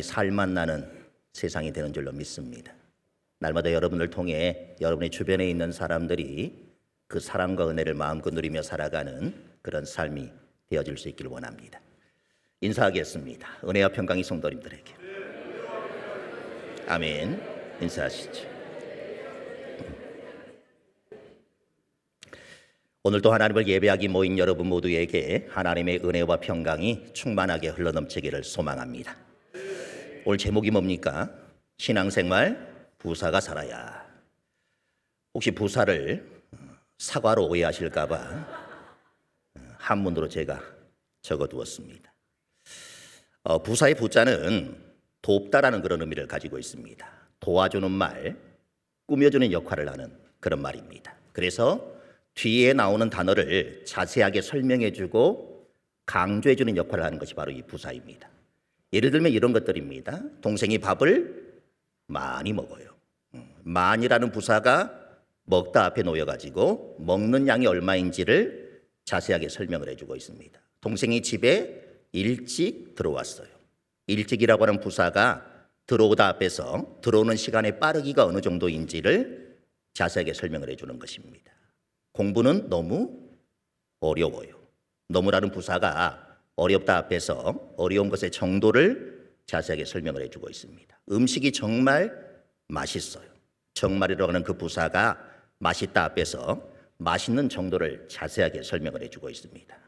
살만 나는 세상이 되는 줄로 믿습니다. 날마다 여러분을 통해 여러분의 주변에 있는 사람들이 그 사랑과 은혜를 마음껏 누리며 살아가는 그런 삶이 되어질 수 있기를 원합니다. 인사하겠습니다. 은혜와 평강이 성도님들에게. 아멘. 인사하시죠. 오늘도 하나님을 예배하기 모인 여러분 모두에게 하나님의 은혜와 평강이 충만하게 흘러넘치기를 소망합니다. 오늘 제목이 뭡니까? 신앙생활 부사가 살아야. 혹시 부사를 사과로 오해하실까 봐 한문으로 제가 적어두었습니다. 부사의 부자는 돕다라는 그런 의미를 가지고 있습니다. 도와주는 말, 꾸며주는 역할을 하는 그런 말입니다. 그래서 뒤에 나오는 단어를 자세하게 설명해주고 강조해주는 역할을 하는 것이 바로 이 부사입니다. 예를 들면 이런 것들입니다. 동생이 밥을 많이 먹어요. 많이라는 부사가 먹다 앞에 놓여가지고 먹는 양이 얼마인지를 자세하게 설명을 해주고 있습니다. 동생이 집에 일찍 들어왔어요. 일찍이라고 하는 부사가 들어오다 앞에서 들어오는 시간의 빠르기가 어느 정도인지를 자세하게 설명을 해주는 것입니다. 공부는 너무 어려워요. 너무라는 부사가 어렵다 앞에서 어려운 것의 정도를 자세하게 설명을 해주고 있습니다. 음식이 정말 맛있어요. 정말이라고 하는 그 부사가 맛있다 앞에서 맛있는 정도를 자세하게 설명을 해주고 있습니다.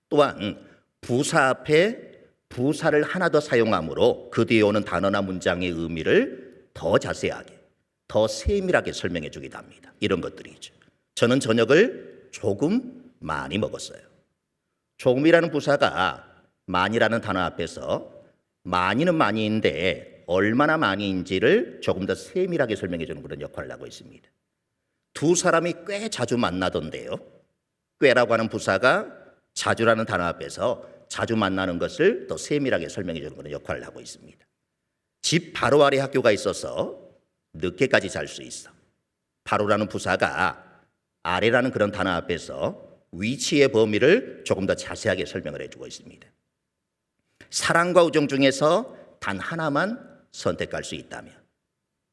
또한 부사 앞에 부사를 하나 더 사용함으로 그 뒤에 오는 단어나 문장의 의미를 더 자세하게, 더 세밀하게 설명해 주기도 합니다. 이런 것들이죠. 저는 저녁을 조금 많이 먹었어요. 조금이라는 부사가 많이라는 단어 앞에서 많이는 많이인데 얼마나 많이인지를 조금 더 세밀하게 설명해 주는 그런 역할을 하고 있습니다. 두 사람이 꽤 자주 만나던데요. 꽤라고 하는 부사가 자주라는 단어 앞에서 자주 만나는 것을 더 세밀하게 설명해 주는 그런 역할을 하고 있습니다. 집 바로 아래 학교가 있어서 늦게까지 잘 수 있어. 바로라는 부사가 아래라는 그런 단어 앞에서 위치의 범위를 조금 더 자세하게 설명을 해주고 있습니다. 사랑과 우정 중에서 단 하나만 선택할 수 있다면,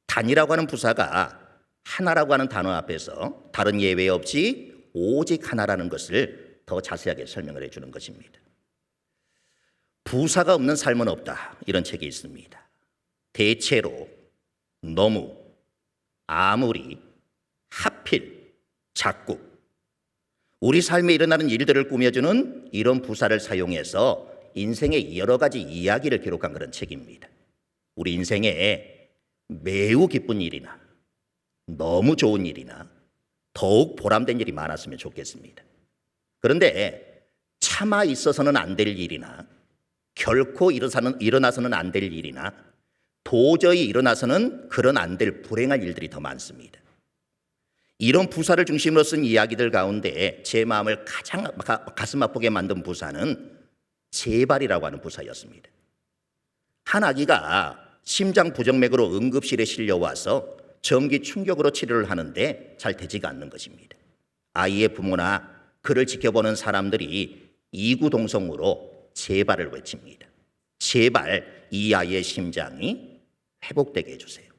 단이라고 하는 부사가 하나라고 하는 단어 앞에서 다른 예외 없이 오직 하나라는 것을 더 자세하게 설명을 해주는 것입니다. 부사가 없는 삶은 없다, 이런 책이 있습니다. 대체로, 너무, 아무리, 하필, 자꾸 우리 삶에 일어나는 일들을 꾸며주는 이런 부사를 사용해서 인생의 여러 가지 이야기를 기록한 그런 책입니다. 우리 인생에 매우 기쁜 일이나 너무 좋은 일이나 더욱 보람된 일이 많았으면 좋겠습니다. 그런데 차마 있어서는 안 될 일이나 결코 일어나서는 안 될 일이나 도저히 일어나서는 그런 안 될 불행한 일들이 더 많습니다. 이런 부사를 중심으로 쓴 이야기들 가운데 제 마음을 가장 가슴 아프게 만든 부사는 제발이라고 하는 부사였습니다. 한 아기가 심장 부정맥으로 응급실에 실려와서 전기 충격으로 치료를 하는데 잘 되지가 않는 것입니다. 아이의 부모나 그를 지켜보는 사람들이 이구동성으로 제발을 외칩니다. 제발 이 아이의 심장이 회복되게 해주세요.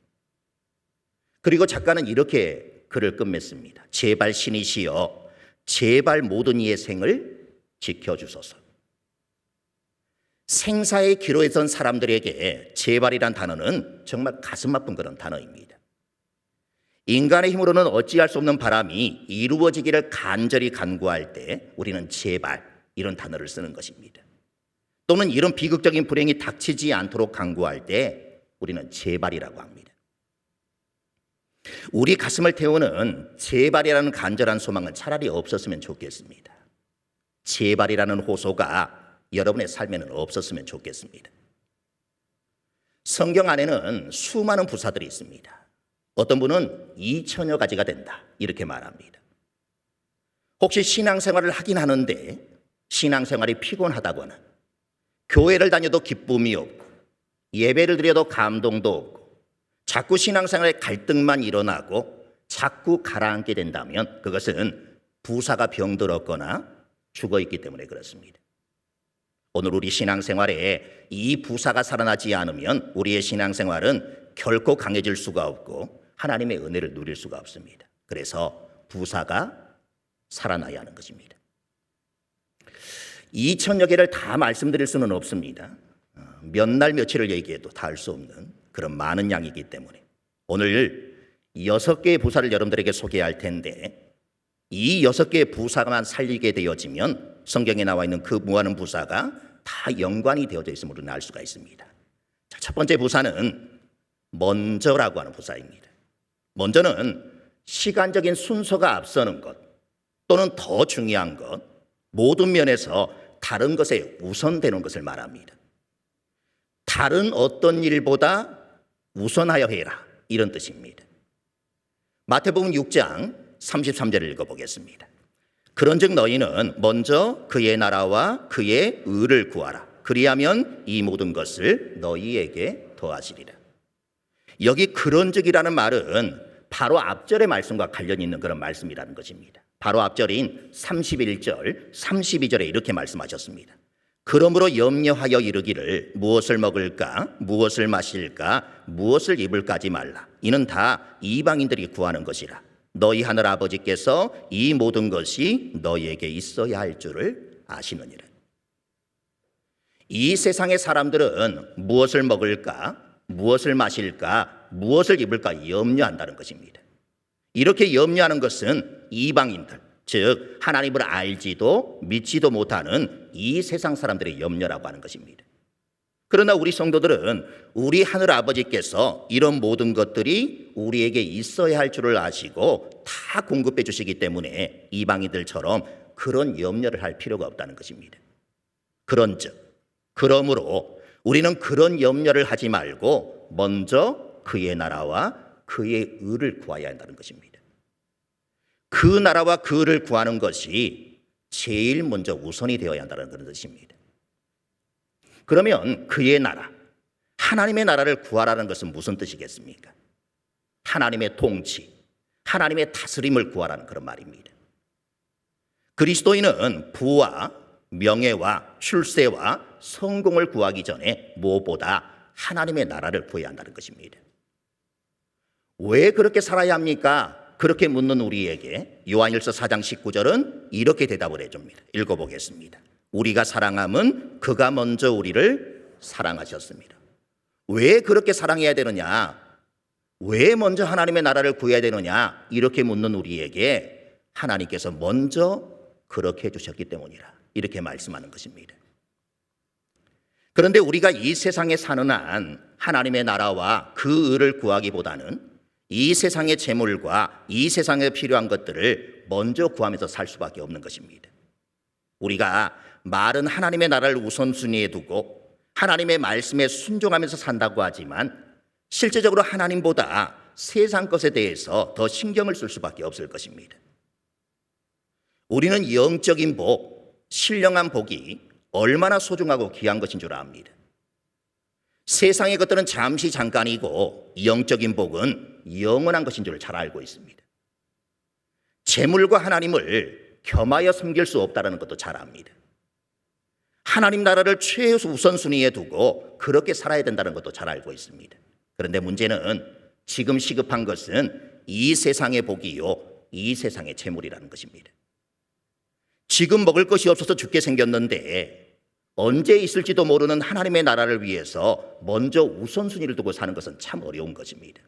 그리고 작가는 이렇게 글을 끝맺습니다. 제발 신이시여, 제발 모든 이의 생을 지켜주소서. 생사의 기로에 선 사람들에게 제발이란 단어는 정말 가슴 아픈 그런 단어입니다. 인간의 힘으로는 어찌할 수 없는 바람이 이루어지기를 간절히 간구할 때 우리는 제발 이런 단어를 쓰는 것입니다. 또는 이런 비극적인 불행이 닥치지 않도록 간구할 때 우리는 제발이라고 합니다. 우리 가슴을 태우는 제발이라는 간절한 소망은 차라리 없었으면 좋겠습니다. 제발이라는 호소가 여러분의 삶에는 없었으면 좋겠습니다. 성경 안에는 수많은 부사들이 있습니다. 어떤 분은 2000여 가지가 된다, 이렇게 말합니다. 혹시 신앙생활을 하긴 하는데 신앙생활이 피곤하다거나 교회를 다녀도 기쁨이 없고 예배를 드려도 감동도 없고 자꾸 신앙생활에 갈등만 일어나고 자꾸 가라앉게 된다면 그것은 부사가 병들었거나 죽어있기 때문에 그렇습니다. 오늘 우리 신앙생활에 이 부사가 살아나지 않으면 우리의 신앙생활은 결코 강해질 수가 없고 하나님의 은혜를 누릴 수가 없습니다. 그래서 부사가 살아나야 하는 것입니다. 2000여 개를 다 말씀드릴 수는 없습니다. 몇 날 며칠을 얘기해도 다 할 수 없는 그런 많은 양이기 때문에 오늘 6개의 부사를 여러분들에게 소개할 텐데 이 6개의 부사만 살리게 되어지면 성경에 나와 있는 그 무한한 부사가 다 연관이 되어져 있음을 우리는 알 수가 있습니다. 자, 첫 번째 부사는 먼저라고 하는 부사입니다. 먼저는 시간적인 순서가 앞서는 것 또는 더 중요한 것, 모든 면에서 다른 것에 우선되는 것을 말합니다. 다른 어떤 일보다 우선하여 해라, 이런 뜻입니다. 마태복음 6장 33절을 읽어보겠습니다. 그런즉 너희는 먼저 그의 나라와 그의 의를 구하라. 그리하면 이 모든 것을 너희에게 더하시리라. 여기 그런즉이라는 말은 바로 앞절의 말씀과 관련이 있는 그런 말씀이라는 것입니다. 바로 앞절인 31절, 32절에 이렇게 말씀하셨습니다. 그러므로 염려하여 이르기를 무엇을 먹을까, 무엇을 마실까, 무엇을 입을까지 말라. 이는 다 이방인들이 구하는 것이라. 너희 하늘 아버지께서 이 모든 것이 너희에게 있어야 할 줄을 아시느니라. 이 세상의 사람들은 무엇을 먹을까, 무엇을 마실까, 무엇을 입을까 염려한다는 것입니다. 이렇게 염려하는 것은 이방인들, 즉 하나님을 알지도 믿지도 못하는 이 세상 사람들의 염려라고 하는 것입니다. 그러나 우리 성도들은 우리 하늘 아버지께서 이런 모든 것들이 우리에게 있어야 할 줄을 아시고 다 공급해 주시기 때문에 이방인들처럼 그런 염려를 할 필요가 없다는 것입니다. 그러므로 우리는 그런 염려를 하지 말고 먼저 그의 나라와 그의 의를 구해야 한다는 것입니다. 그 나라와 그 의를 구하는 것이 제일 먼저 우선이 되어야 한다는 그런 뜻입니다. 그러면 그의 나라, 하나님의 나라를 구하라는 것은 무슨 뜻이겠습니까? 하나님의 통치, 하나님의 다스림을 구하라는 그런 말입니다. 그리스도인은 부와 명예와 출세와 성공을 구하기 전에 무엇보다 하나님의 나라를 구해야 한다는 것입니다. 왜 그렇게 살아야 합니까? 그렇게 묻는 우리에게 요한일서 4장 19절은 이렇게 대답을 해줍니다. 읽어보겠습니다. 우리가 사랑함은 그가 먼저 우리를 사랑하셨습니다. 왜 그렇게 사랑해야 되느냐? 왜 먼저 하나님의 나라를 구해야 되느냐? 이렇게 묻는 우리에게 하나님께서 먼저 그렇게 해주셨기 때문이라 이렇게 말씀하는 것입니다. 그런데 우리가 이 세상에 사는 한 하나님의 나라와 그 의를 구하기보다는 이 세상의 재물과 이 세상에 필요한 것들을 먼저 구하면서 살 수밖에 없는 것입니다. 우리가 말은 하나님의 나라를 우선순위에 두고 하나님의 말씀에 순종하면서 산다고 하지만 실제적으로 하나님보다 세상 것에 대해서 더 신경을 쓸 수밖에 없을 것입니다. 우리는 영적인 복, 신령한 복이 얼마나 소중하고 귀한 것인 줄 압니다. 세상의 것들은 잠시 잠깐이고 영적인 복은 영원한 것인 줄 잘 알고 있습니다. 재물과 하나님을 겸하여 섬길 수 없다는 것도 잘 압니다. 하나님 나라를 최우선순위에 두고 그렇게 살아야 된다는 것도 잘 알고 있습니다. 그런데 문제는 지금 시급한 것은 이 세상의 복이요, 이 세상의 재물이라는 것입니다. 지금 먹을 것이 없어서 죽게 생겼는데 언제 있을지도 모르는 하나님의 나라를 위해서 먼저 우선순위를 두고 사는 것은 참 어려운 것입니다.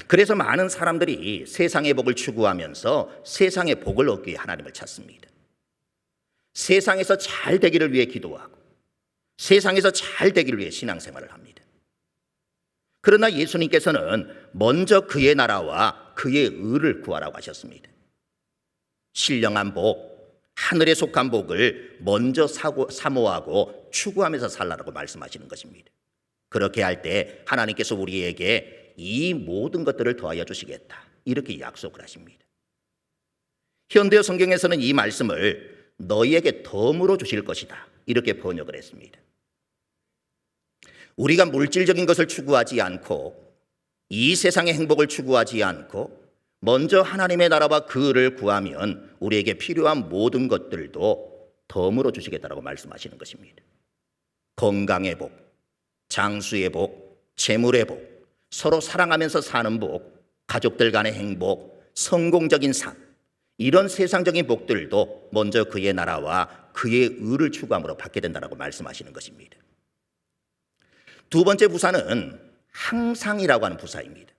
그래서 많은 사람들이 세상의 복을 추구하면서 세상의 복을 얻기 위해 하나님을 찾습니다. 세상에서 잘 되기를 위해 기도하고 세상에서 잘 되기를 위해 신앙생활을 합니다. 그러나 예수님께서는 먼저 그의 나라와 그의 의를 구하라고 하셨습니다. 신령한 복, 하늘에 속한 복을 먼저 사모하고 추구하면서 살라고 말씀하시는 것입니다. 그렇게 할 때 하나님께서 우리에게 이 모든 것들을 더하여 주시겠다 이렇게 약속을 하십니다. 현대 성경에서는 이 말씀을 너희에게 덤으로 주실 것이다 이렇게 번역을 했습니다. 우리가 물질적인 것을 추구하지 않고 이 세상의 행복을 추구하지 않고 먼저 하나님의 나라와 그 의를 구하면 우리에게 필요한 모든 것들도 덤으로 주시겠다라고 말씀하시는 것입니다. 건강의 복, 장수의 복, 재물의 복, 서로 사랑하면서 사는 복, 가족들 간의 행복, 성공적인 삶, 이런 세상적인 복들도 먼저 그의 나라와 그의 의를 추구함으로 받게 된다고 말씀하시는 것입니다. 두 번째 부사는 항상이라고 하는 부사입니다.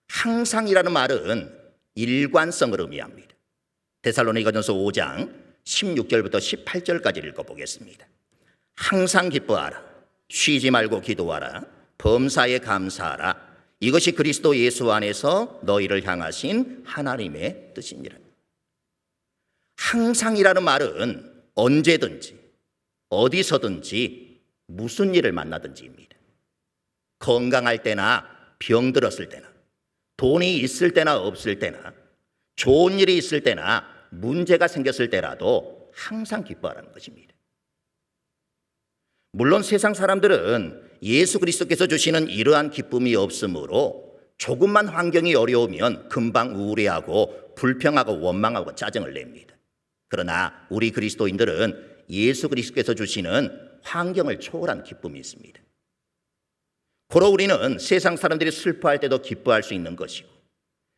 항상이라는 말은 일관성을 의미합니다. 데살로니가전서 5장 16절부터 18절까지 읽어보겠습니다. 항상 기뻐하라. 쉬지 말고 기도하라. 범사에 감사하라. 이것이 그리스도 예수 안에서 너희를 향하신 하나님의 뜻이니라. 항상이라는 말은 언제든지 어디서든지 무슨 일을 만나든지입니다. 건강할 때나 병들었을 때나 돈이 있을 때나 없을 때나 좋은 일이 있을 때나 문제가 생겼을 때라도 항상 기뻐하라는 것입니다. 물론 세상 사람들은 예수 그리스도께서 주시는 이러한 기쁨이 없으므로 조금만 환경이 어려우면 금방 우울해하고 불평하고 원망하고 짜증을 냅니다. 그러나 우리 그리스도인들은 예수 그리스도께서 주시는 환경을 초월한 기쁨이 있습니다. 고로 우리는 세상 사람들이 슬퍼할 때도 기뻐할 수 있는 것이고,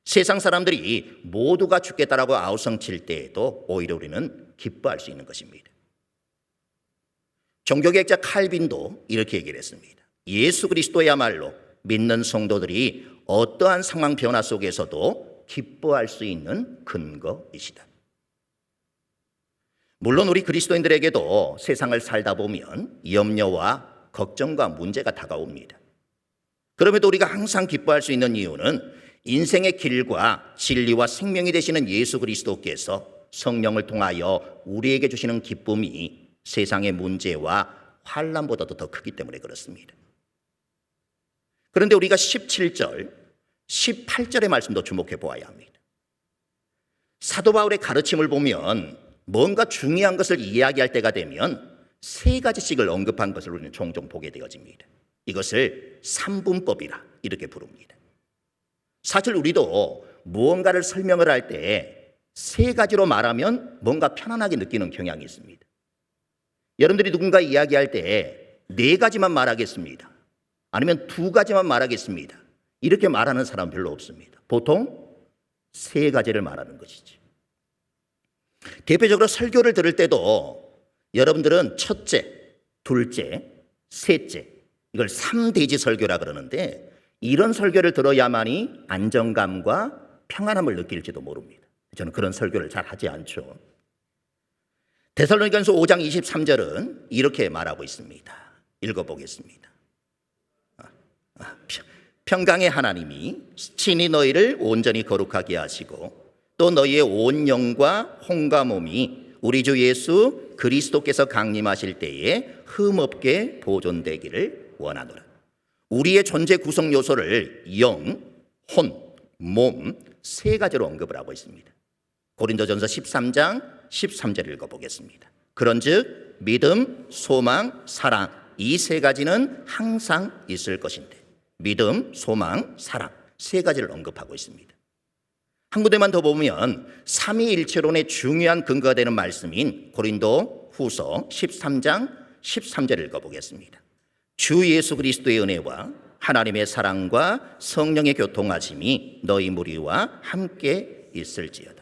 세상 사람들이 모두가 죽겠다라고 아우성칠 때에도 오히려 우리는 기뻐할 수 있는 것입니다. 종교개혁자 칼빈도 이렇게 얘기를 했습니다. 예수 그리스도야말로 믿는 성도들이 어떠한 상황 변화 속에서도 기뻐할 수 있는 근거이시다. 물론 우리 그리스도인들에게도 세상을 살다 보면 염려와 걱정과 문제가 다가옵니다. 그럼에도 우리가 항상 기뻐할 수 있는 이유는 인생의 길과 진리와 생명이 되시는 예수 그리스도께서 성령을 통하여 우리에게 주시는 기쁨이 세상의 문제와 환난보다도 더 크기 때문에 그렇습니다. 그런데 우리가 17절, 18절의 말씀도 주목해 보아야 합니다. 사도 바울의 가르침을 보면 뭔가 중요한 것을 이야기할 때가 되면 세 가지씩을 언급한 것을 우리는 종종 보게 되어집니다. 이것을 삼분법이라 이렇게 부릅니다. 사실 우리도 무언가를 설명을 할 때 세 가지로 말하면 뭔가 편안하게 느끼는 경향이 있습니다. 여러분들이 누군가 이야기할 때 네 가지만 말하겠습니다. 아니면 두 가지만 말하겠습니다. 이렇게 말하는 사람 별로 없습니다. 보통 세 가지를 말하는 것이지. 대표적으로 설교를 들을 때도 여러분들은 첫째, 둘째, 셋째, 이걸 3대지 설교라 그러는데 이런 설교를 들어야만이 안정감과 평안함을 느낄지도 모릅니다. 저는 그런 설교를 잘 하지 않죠. 데살로니가전서 5장 23절은 이렇게 말하고 있습니다. 읽어보겠습니다. 평강의 하나님이 친히 너희를 온전히 거룩하게 하시고 또 너희의 온 영과 혼과 몸이 우리 주 예수 그리스도께서 강림하실 때에 흠없게 보존되기를 원하노라. 우리의 존재 구성 요소를 영, 혼, 몸 세 가지로 언급을 하고 있습니다. 고린도전서 13장 13절 읽어보겠습니다. 그런즉 믿음, 소망, 사랑 이 세 가지는 항상 있을 것인데 믿음, 소망, 사랑 세 가지를 언급하고 있습니다. 한 군데만 더 보면 삼위일체론의 중요한 근거가 되는 말씀인 고린도 후서 13장 13절 읽어보겠습니다. 주 예수 그리스도의 은혜와 하나님의 사랑과 성령의 교통하심이 너희 무리와 함께 있을지어다.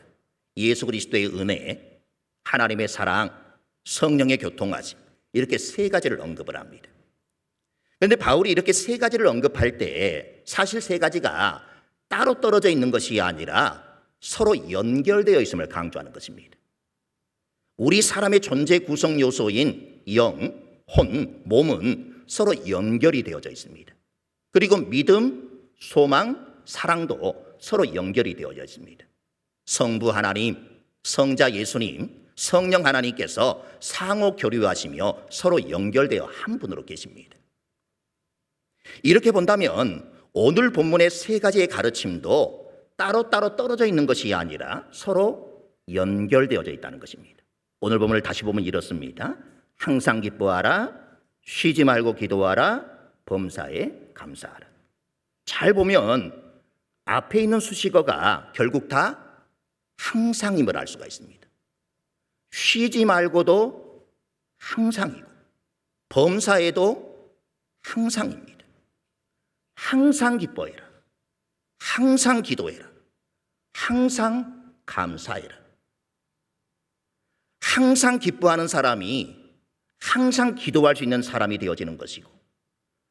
예수 그리스도의 은혜, 하나님의 사랑, 성령의 교통하심 이렇게 세 가지를 언급을 합니다. 그런데 바울이 이렇게 세 가지를 언급할 때 사실 세 가지가 따로 떨어져 있는 것이 아니라 서로 연결되어 있음을 강조하는 것입니다. 우리 사람의 존재 구성 요소인 영, 혼, 몸은 서로 연결이 되어져 있습니다. 그리고 믿음, 소망, 사랑도 서로 연결이 되어져 있습니다. 성부 하나님, 성자 예수님, 성령 하나님께서 상호 교류하시며 서로 연결되어 한 분으로 계십니다. 이렇게 본다면 오늘 본문의 세 가지의 가르침도 따로따로 떨어져 있는 것이 아니라 서로 연결되어져 있다는 것입니다. 오늘 본문을 다시 보면 이렇습니다. 항상 기뻐하라, 쉬지 말고 기도하라, 범사에 감사하라. 잘 보면 앞에 있는 수식어가 결국 다 항상임을 알 수가 있습니다. 쉬지 말고도 항상이고 범사에도 항상입니다. 항상 기뻐해라. 항상 기도해라. 항상 감사해라. 항상 기뻐하는 사람이 항상 기도할 수 있는 사람이 되어지는 것이고,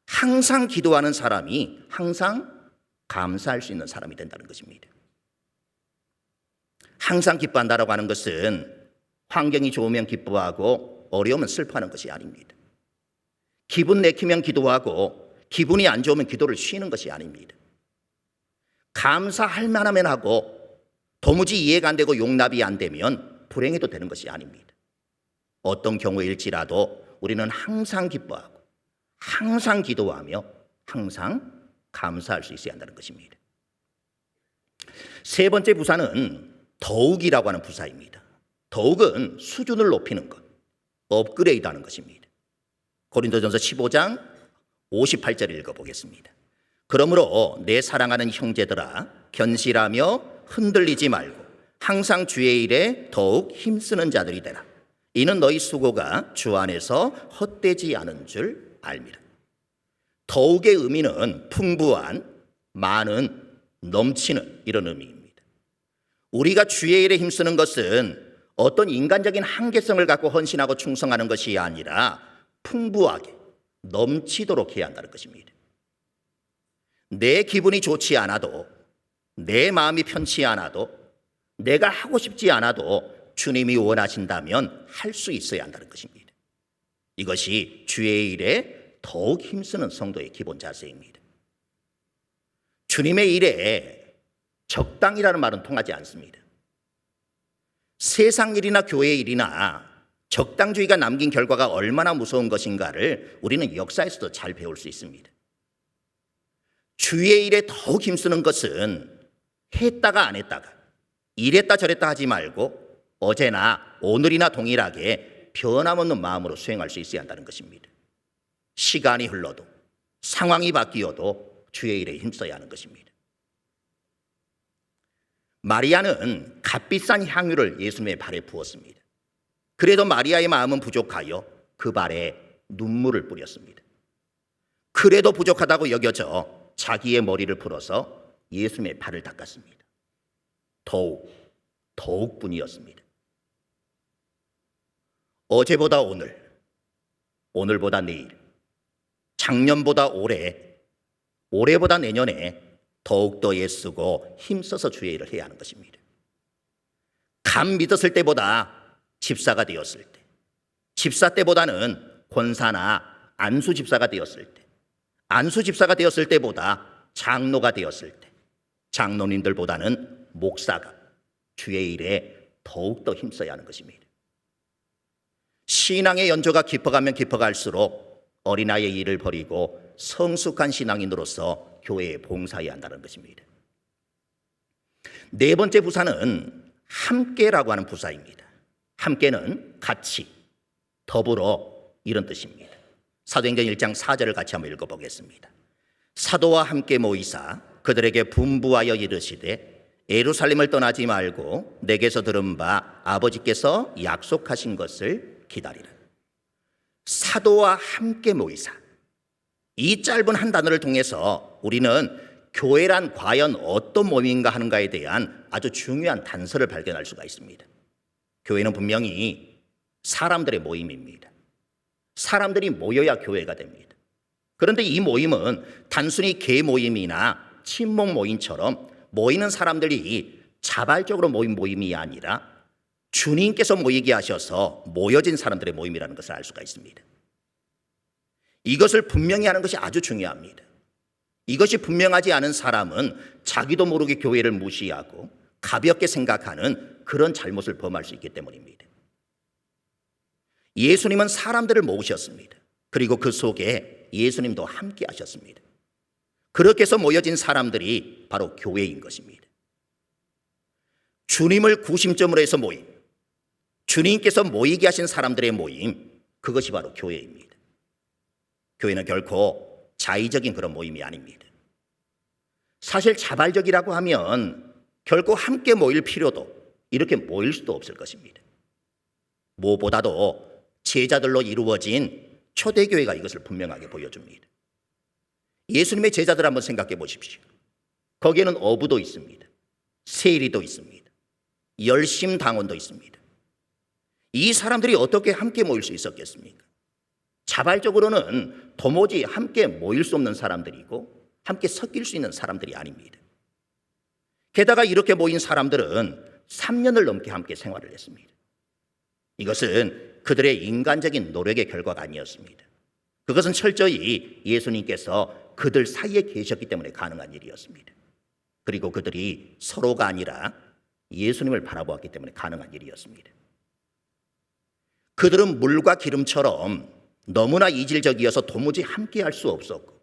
항상 기도하는 사람이 항상 감사할 수 있는 사람이 된다는 것입니다. 항상 기뻐한다라고 하는 것은 환경이 좋으면 기뻐하고 어려우면 슬퍼하는 것이 아닙니다. 기분 내키면 기도하고 기분이 안 좋으면 기도를 쉬는 것이 아닙니다. 감사할 만하면 하고 도무지 이해가 안 되고 용납이 안 되면 불행해도 되는 것이 아닙니다. 어떤 경우일지라도 우리는 항상 기뻐하고 항상 기도하며 항상 감사할 수 있어야 한다는 것입니다. 세 번째 부사는 더욱이라고 하는 부사입니다. 더욱은 수준을 높이는 것, 업그레이드하는 것입니다. 고린도전서 15장 58절 읽어보겠습니다. 그러므로 내 사랑하는 형제들아, 견실하며 흔들리지 말고 항상 주의 일에 더욱 힘쓰는 자들이 되라. 이는 너희 수고가 주 안에서 헛되지 않은 줄 알미라. 더욱의 의미는 풍부한, 많은, 넘치는 이런 의미입니다. 우리가 주의 일에 힘쓰는 것은 어떤 인간적인 한계성을 갖고 헌신하고 충성하는 것이 아니라 풍부하게 넘치도록 해야 한다는 것입니다. 내 기분이 좋지 않아도, 내 마음이 편치 않아도, 내가 하고 싶지 않아도 주님이 원하신다면 할 수 있어야 한다는 것입니다. 이것이 주의 일에 더욱 힘쓰는 성도의 기본 자세입니다. 주님의 일에 적당이라는 말은 통하지 않습니다. 세상 일이나 교회 일이나 적당주의가 남긴 결과가 얼마나 무서운 것인가를 우리는 역사에서도 잘 배울 수 있습니다. 주의 일에 더욱 힘쓰는 것은 했다가 안 했다가, 이랬다 저랬다 하지 말고 어제나 오늘이나 동일하게 변함없는 마음으로 수행할 수 있어야 한다는 것입니다. 시간이 흘러도 상황이 바뀌어도 주의 일에 힘써야 하는 것입니다. 마리아는 값비싼 향유를 예수님의 발에 부었습니다. 그래도 마리아의 마음은 부족하여 그 발에 눈물을 뿌렸습니다. 그래도 부족하다고 여겨져 자기의 머리를 풀어서 예수님의 발을 닦았습니다. 더욱 뿐이었습니다. 어제보다 오늘, 오늘보다 내일, 작년보다 올해, 올해보다 내년에 더욱더 애쓰고 힘써서 주의 일을 해야 하는 것입니다. 감 믿었을 때보다 집사가 되었을 때, 집사 때보다는 권사나 안수 집사가 되었을 때, 안수 집사가 되었을 때보다 장로가 되었을 때, 장로님들보다는 목사가 주의 일에 더욱더 힘써야 하는 것입니다. 신앙의 연조가 깊어가면 깊어갈수록 어린아이의 일을 버리고 성숙한 신앙인으로서 교회에 봉사해야 한다는 것입니다. 네 번째 부사는 함께라고 하는 부사입니다. 함께는 같이, 더불어 이런 뜻입니다. 사도행전 1장 4절을 같이 한번 읽어보겠습니다. 사도와 함께 모이사 그들에게 분부하여 이르시되 예루살렘을 떠나지 말고 내게서 들은 바 아버지께서 약속하신 것을 기다리라. 사도와 함께 모이사, 이 짧은 한 단어를 통해서 우리는 교회란 과연 어떤 모임인가 하는가에 대한 아주 중요한 단서를 발견할 수가 있습니다. 교회는 분명히 사람들의 모임입니다. 사람들이 모여야 교회가 됩니다. 그런데 이 모임은 단순히 개 모임이나 친목 모임처럼 모이는 사람들이 자발적으로 모인 모임이 아니라 주님께서 모이게 하셔서 모여진 사람들의 모임이라는 것을 알 수가 있습니다. 이것을 분명히 하는 것이 아주 중요합니다. 이것이 분명하지 않은 사람은 자기도 모르게 교회를 무시하고 가볍게 생각하는 그런 잘못을 범할 수 있기 때문입니다. 예수님은 사람들을 모으셨습니다. 그리고 그 속에 예수님도 함께 하셨습니다. 그렇게 해서 모여진 사람들이 바로 교회인 것입니다. 주님을 구심점으로 해서 모임, 주님께서 모이게 하신 사람들의 모임, 그것이 바로 교회입니다. 교회는 결코 자의적인 그런 모임이 아닙니다. 사실 자발적이라고 하면 결코 함께 모일 필요도, 이렇게 모일 수도 없을 것입니다. 무엇보다도 제자들로 이루어진 초대교회가 이것을 분명하게 보여줍니다. 예수님의 제자들 한번 생각해 보십시오. 거기에는 어부도 있습니다. 세리도 있습니다. 열심당원도 있습니다. 이 사람들이 어떻게 함께 모일 수 있었겠습니까? 자발적으로는 도무지 함께 모일 수 없는 사람들이고 함께 섞일 수 있는 사람들이 아닙니다. 게다가 이렇게 모인 사람들은 3년을 넘게 함께 생활을 했습니다. 이것은 그들의 인간적인 노력의 결과가 아니었습니다. 그것은 철저히 예수님께서 그들 사이에 계셨기 때문에 가능한 일이었습니다. 그리고 그들이 서로가 아니라 예수님을 바라보았기 때문에 가능한 일이었습니다. 그들은 물과 기름처럼 너무나 이질적이어서 도무지 함께할 수 없었고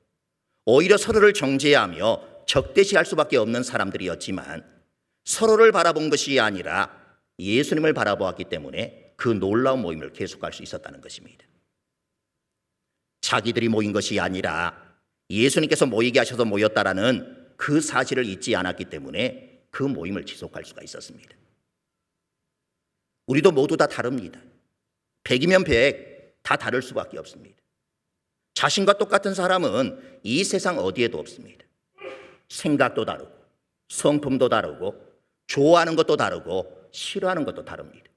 오히려 서로를 정죄하며 적대시할 수밖에 없는 사람들이었지만 서로를 바라본 것이 아니라 예수님을 바라보았기 때문에 그 놀라운 모임을 계속할 수 있었다는 것입니다. 자기들이 모인 것이 아니라 예수님께서 모이게 하셔서 모였다라는 그 사실을 잊지 않았기 때문에 그 모임을 지속할 수가 있었습니다. 우리도 모두 다 다릅니다. 100이면 100 다 다를 수밖에 없습니다. 자신과 똑같은 사람은 이 세상 어디에도 없습니다. 생각도 다르고 성품도 다르고 좋아하는 것도 다르고 싫어하는 것도 다릅니다.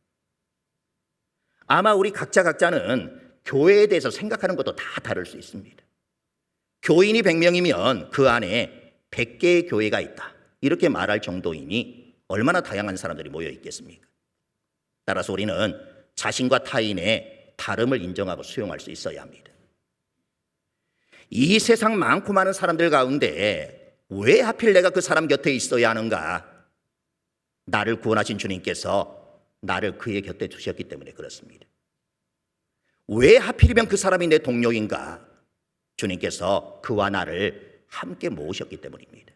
아마 우리 각자는 교회에 대해서 생각하는 것도 다 다를 수 있습니다. 교인이 100명이면 그 안에 100개의 교회가 있다, 이렇게 말할 정도이니 얼마나 다양한 사람들이 모여 있겠습니까? 따라서 우리는 자신과 타인의 다름을 인정하고 수용할 수 있어야 합니다. 이 세상 많고 많은 사람들 가운데 왜 하필 내가 그 사람 곁에 있어야 하는가? 나를 구원하신 주님께서 나를 그의 곁에 두셨기 때문에 그렇습니다. 왜 하필이면 그 사람이 내 동료인가? 주님께서 그와 나를 함께 모으셨기 때문입니다.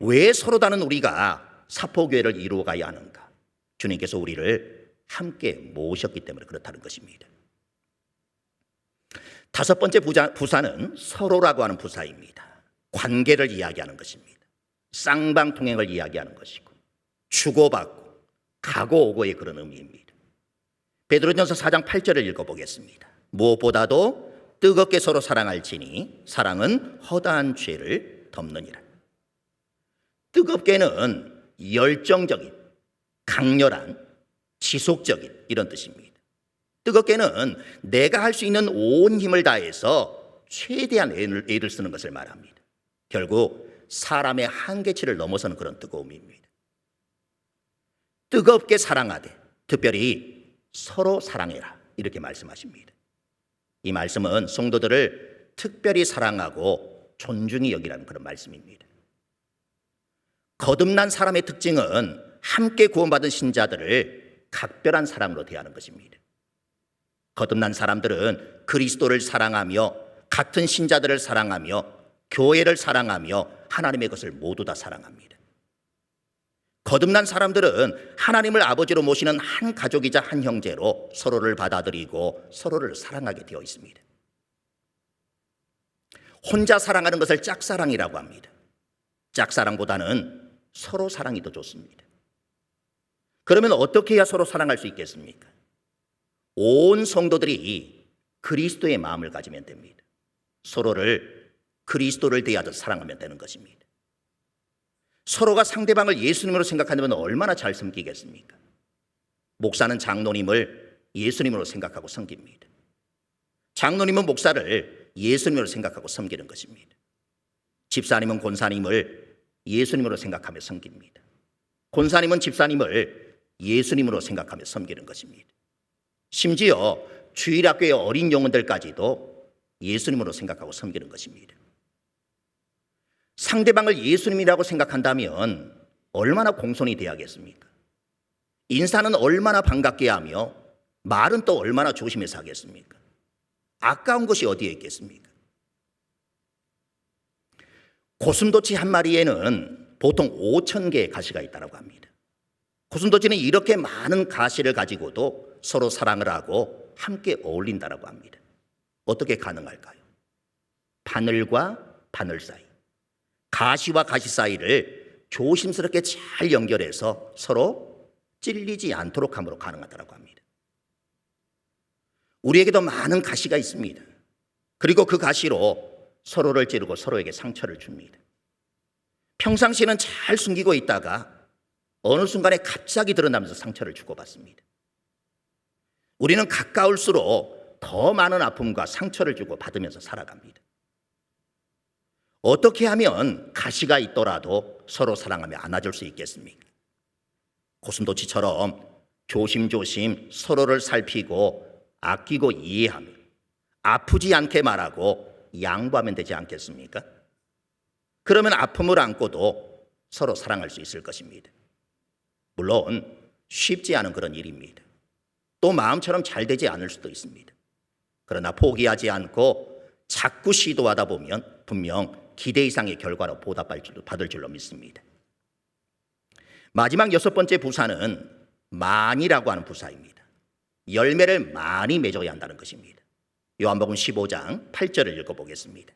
왜 서로 다른 우리가 사포교회를 이루어가야 하는가? 주님께서 우리를 함께 모으셨기 때문에 그렇다는 것입니다. 다섯 번째 부사는 서로라고 하는 부사입니다. 관계를 이야기하는 것입니다. 쌍방통행을 이야기하는 것이고 주고받고 가고 오고의 그런 의미입니다. 베드로전서 4장 8절을 읽어보겠습니다. 무엇보다도 뜨겁게 서로 사랑할지니 사랑은 허다한 죄를 덮느니라. 뜨겁게는 열정적인, 강렬한, 지속적인 이런 뜻입니다. 뜨겁게는 내가 할 수 있는 온 힘을 다해서 최대한 애를 쓰는 것을 말합니다. 결국 사람의 한계치를 넘어서는 그런 뜨거움입니다. 뜨겁게 사랑하되 특별히 서로 사랑해라, 이렇게 말씀하십니다. 이 말씀은 성도들을 특별히 사랑하고 존중히 여기라는 그런 말씀입니다. 거듭난 사람의 특징은 함께 구원받은 신자들을 각별한 사랑으로 대하는 것입니다. 거듭난 사람들은 그리스도를 사랑하며 같은 신자들을 사랑하며 교회를 사랑하며 하나님의 것을 모두 다 사랑합니다. 거듭난 사람들은 하나님을 아버지로 모시는 한 가족이자 한 형제로 서로를 받아들이고 서로를 사랑하게 되어 있습니다. 혼자 사랑하는 것을 짝사랑이라고 합니다. 짝사랑보다는 서로 사랑이 더 좋습니다. 그러면 어떻게 해야 서로 사랑할 수 있겠습니까? 온 성도들이 그리스도의 마음을 가지면 됩니다. 서로를 그리스도를 대하듯 사랑하면 되는 것입니다. 서로가 상대방을 예수님으로 생각한다면 얼마나 잘 섬기겠습니까? 목사는 장로님을 예수님으로 생각하고 섬깁니다. 장로님은 목사를 예수님으로 생각하고 섬기는 것입니다. 집사님은 권사님을 예수님으로 생각하며 섬깁니다. 권사님은 집사님을 예수님으로 생각하며 섬기는 것입니다. 심지어 주일학교의 어린 영혼들까지도 예수님으로 생각하고 섬기는 것입니다. 상대방을 예수님이라고 생각한다면 얼마나 공손히 대하겠습니까? 인사는 얼마나 반갑게 하며 말은 또 얼마나 조심해서 하겠습니까? 아까운 것이 어디에 있겠습니까? 고슴도치 한 마리에는 보통 5,000개의 가시가 있다고 합니다. 고슴도치는 이렇게 많은 가시를 가지고도 서로 사랑을 하고 함께 어울린다고 합니다. 어떻게 가능할까요? 바늘과 바늘 사이, 가시와 가시 사이를 조심스럽게 잘 연결해서 서로 찔리지 않도록 함으로 가능하다고 합니다. 우리에게도 많은 가시가 있습니다. 그리고 그 가시로 서로를 찌르고 서로에게 상처를 줍니다. 평상시에는 잘 숨기고 있다가 어느 순간에 갑자기 드러나면서 상처를 주고받습니다. 우리는 가까울수록 더 많은 아픔과 상처를 주고 받으면서 살아갑니다. 어떻게 하면 가시가 있더라도 서로 사랑하며 안아줄 수 있겠습니까? 고슴도치처럼 조심조심 서로를 살피고 아끼고 이해하며 아프지 않게 말하고 양보하면 되지 않겠습니까? 그러면 아픔을 안고도 서로 사랑할 수 있을 것입니다. 물론 쉽지 않은 그런 일입니다. 또 마음처럼 잘 되지 않을 수도 있습니다. 그러나 포기하지 않고 자꾸 시도하다 보면 분명 기대 이상의 결과로 보답받을 줄로 믿습니다. 마지막 6번째 부사는 많이라고 하는 부사입니다. 열매를 많이 맺어야 한다는 것입니다. 요한복음 15장 8절을 읽어보겠습니다.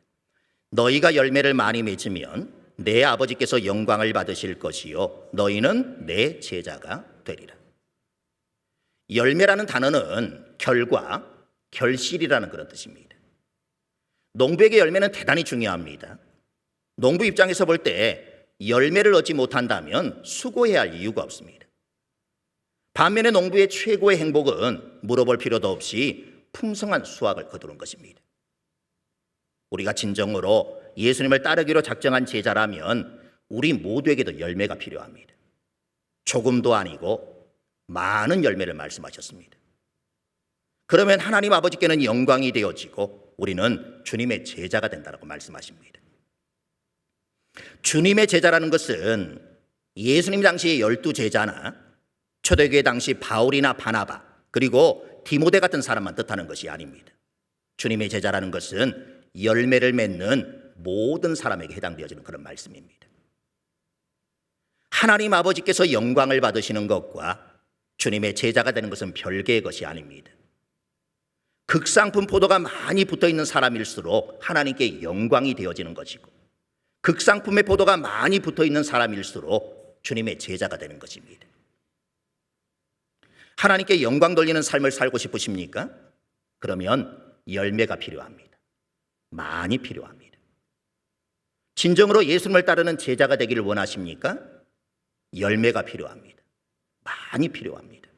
너희가 열매를 많이 맺으면 내 아버지께서 영광을 받으실 것이요 너희는 내 제자가 되리라. 열매라는 단어는 결과, 결실이라는 그런 뜻입니다. 농부에게 열매는 대단히 중요합니다. 농부 입장에서 볼 때 열매를 얻지 못한다면 수고해야 할 이유가 없습니다. 반면에 농부의 최고의 행복은 물어볼 필요도 없이 풍성한 수확을 거두는 것입니다. 우리가 진정으로 예수님을 따르기로 작정한 제자라면 우리 모두에게도 열매가 필요합니다. 조금도 아니고 많은 열매를 말씀하셨습니다. 그러면 하나님 아버지께는 영광이 되어지고 우리는 주님의 제자가 된다고 말씀하십니다. 주님의 제자라는 것은 예수님 당시의 12제자나 초대교회 당시 바울이나 바나바 그리고 디모데 같은 사람만 뜻하는 것이 아닙니다. 주님의 제자라는 것은 열매를 맺는 모든 사람에게 해당되어지는 그런 말씀입니다. 하나님 아버지께서 영광을 받으시는 것과 주님의 제자가 되는 것은 별개의 것이 아닙니다. 극상품 포도가 많이 붙어있는 사람일수록 하나님께 영광이 되어지는 것이고 극상품의 포도가 많이 붙어있는 사람일수록 주님의 제자가 되는 것입니다. 하나님께 영광 돌리는 삶을 살고 싶으십니까? 그러면 열매가 필요합니다. 많이 필요합니다. 진정으로 예수님을 따르는 제자가 되기를 원하십니까? 열매가 필요합니다. 많이 필요합니다.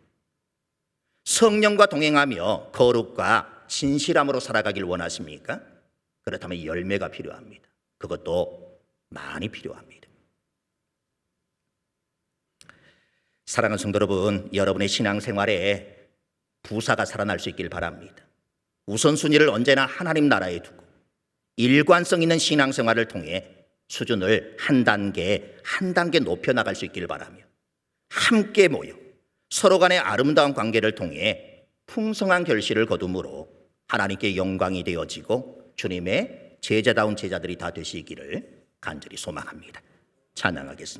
성령과 동행하며 거룩과 진실함으로 살아가길 원하십니까? 그렇다면 열매가 필요합니다. 그것도 많이 필요합니다. 사랑하는 성도 여러분, 여러분의 신앙생활에 부사가 살아날 수 있길 바랍니다. 우선순위를 언제나 하나님 나라에 두고 일관성 있는 신앙생활을 통해 수준을 한 단계 한 단계 높여나갈 수 있길 바라며 함께 모여 서로 간의 아름다운 관계를 통해 풍성한 결실을 거둠으로 하나님께 영광이 되어지고 주님의 제자다운 제자들이 다 되시기를 간절히 소망합니다. 찬양하겠습니다.